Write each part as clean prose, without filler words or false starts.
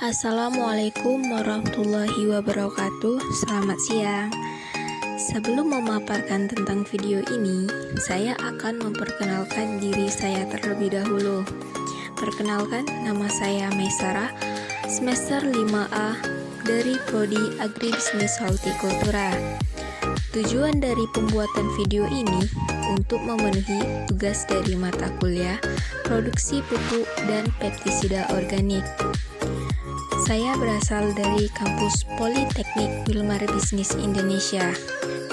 Assalamualaikum warahmatullahi wabarakatuh. Selamat siang. Sebelum memaparkan tentang video ini, saya akan memperkenalkan diri saya terlebih dahulu. Perkenalkan, nama saya Maisarah, semester 5A dari Prodi Agribisnis Hortikultura. Tujuan dari pembuatan video ini untuk memenuhi tugas dari mata kuliah Produksi Pupuk dan Pestisida Organik. Saya berasal dari kampus Politeknik Wilmar Bisnis Indonesia.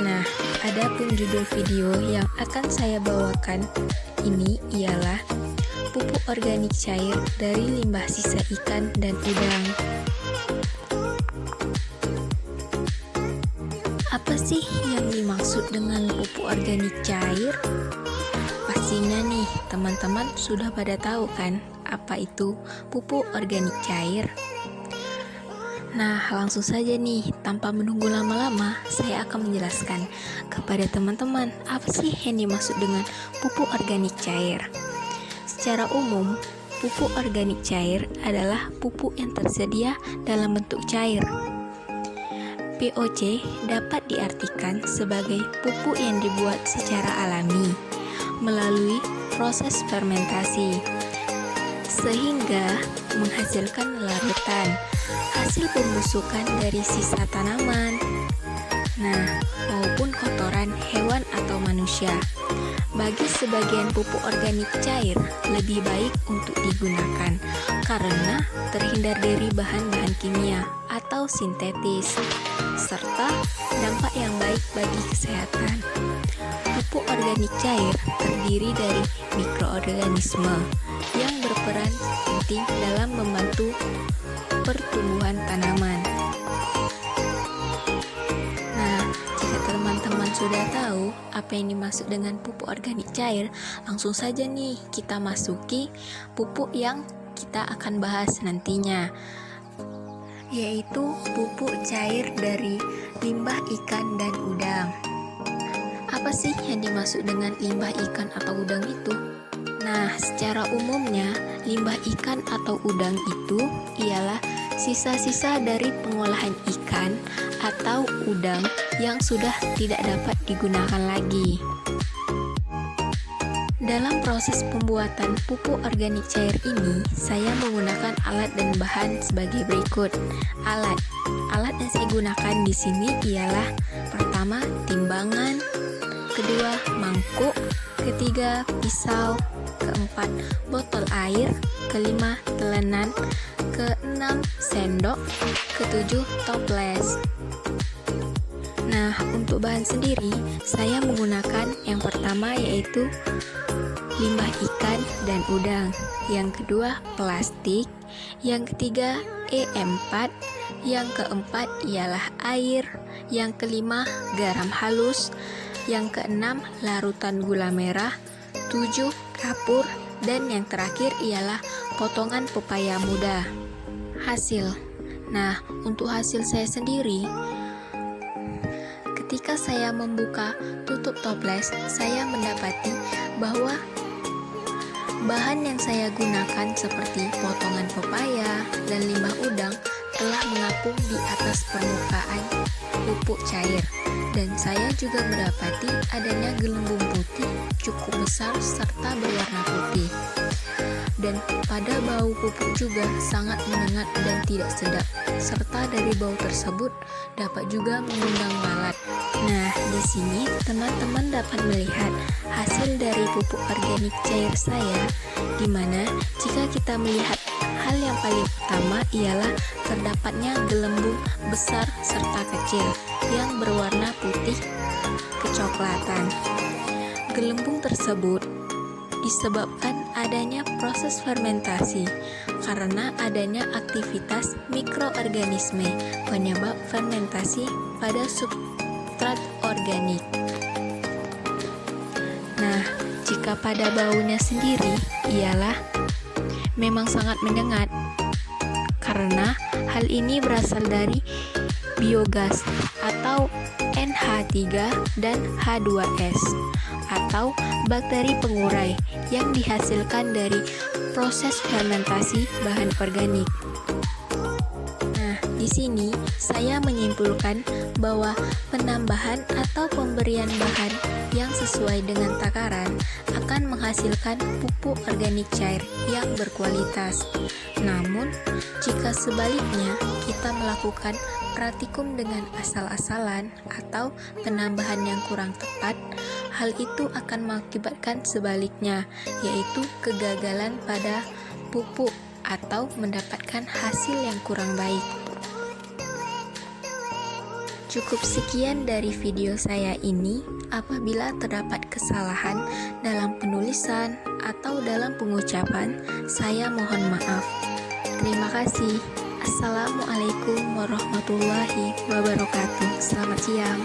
Nah, adapun judul video yang akan saya bawakan ini ialah pupuk organik cair dari limbah sisa ikan dan udang. Apa sih yang dimaksud dengan pupuk organik cair? Pastinya nih, teman-teman sudah pada tahu kan apa itu pupuk organik cair? Nah, langsung saja nih, tanpa menunggu lama-lama, saya akan menjelaskan kepada teman-teman apa sih yang dimaksud dengan pupuk organik cair. Secara umum, pupuk organik cair adalah pupuk yang tersedia dalam bentuk cair. POC dapat diartikan sebagai pupuk yang dibuat secara alami melalui proses fermentasi, sehingga menghasilkan larutan hasil pembusukan dari sisa tanaman, maupun kotoran hewan atau manusia. Bagi sebagian pupuk organik cair lebih baik untuk digunakan karena terhindar dari bahan-bahan kimia atau sintetis, serta dampak yang baik bagi kesehatan. Pupuk organik cair terdiri dari mikroorganisme yang berperan penting dalam membantu pertumbuhan tanaman. Nah, jika teman-teman sudah tahu apa yang dimaksud dengan pupuk organik cair, langsung saja nih kita masuki pupuk yang kita akan bahas nantinya, yaitu pupuk cair dari limbah ikan dan udang. Apa sih yang dimaksud dengan limbah ikan atau udang itu? Nah, secara umumnya, limbah ikan atau udang itu ialah sisa-sisa dari pengolahan ikan atau udang yang sudah tidak dapat digunakan lagi. Dalam proses pembuatan pupuk organik cair ini, saya menggunakan alat dan bahan sebagai berikut. Alat yang saya gunakan di sini ialah pertama, timbangan, kedua, mangkuk, ketiga, pisau, keempat, botol air, kelima, telenan, keenam, sendok, ketujuh, toples. Nah, untuk bahan sendiri, saya menggunakan yang pertama yaitu limbah ikan dan udang, yang kedua plastik, yang ketiga E4, yang keempat ialah air, yang kelima garam halus, yang keenam larutan gula merah, 7 kapur, dan yang terakhir ialah potongan pepaya muda. Hasil. Nah, untuk hasil saya sendiri, ketika saya membuka tutup toples, saya mendapati bahwa bahan yang saya gunakan seperti potongan pepaya dan limbah udang telah mengapung di atas permukaan pupuk cair, dan saya juga mendapati adanya gelembung putih cukup besar serta berwarna putih. Dan pada bau pupuk juga sangat menyengat dan tidak sedap, serta dari bau tersebut dapat juga mengundang lalat. Nah, di sini teman-teman dapat melihat hasil dari pupuk organik cair saya, di mana jika kita melihat hal yang paling utama ialah terdapatnya gelembung besar serta kecil yang berwarna putih kecoklatan. Gelembung tersebut disebabkan adanya proses fermentasi karena adanya aktivitas mikroorganisme penyebab fermentasi pada substrat organik. Nah, jika pada baunya sendiri ialah memang sangat menyengat karena hal ini berasal dari biogas atau NH3 dan H2S atau bakteri pengurai yang dihasilkan dari proses fermentasi bahan organik. sini, saya menyimpulkan bahwa penambahan atau pemberian bahan yang sesuai dengan takaran akan menghasilkan pupuk organik cair yang berkualitas. Namun, jika sebaliknya kita melakukan pratikum dengan asal-asalan atau penambahan yang kurang tepat, hal itu akan mengakibatkan sebaliknya, yaitu kegagalan pada pupuk atau mendapatkan hasil yang kurang baik. Cukup sekian dari video saya ini. Apabila terdapat kesalahan dalam penulisan atau dalam pengucapan, saya mohon maaf. Terima kasih. Assalamualaikum warahmatullahi wabarakatuh. Selamat siang.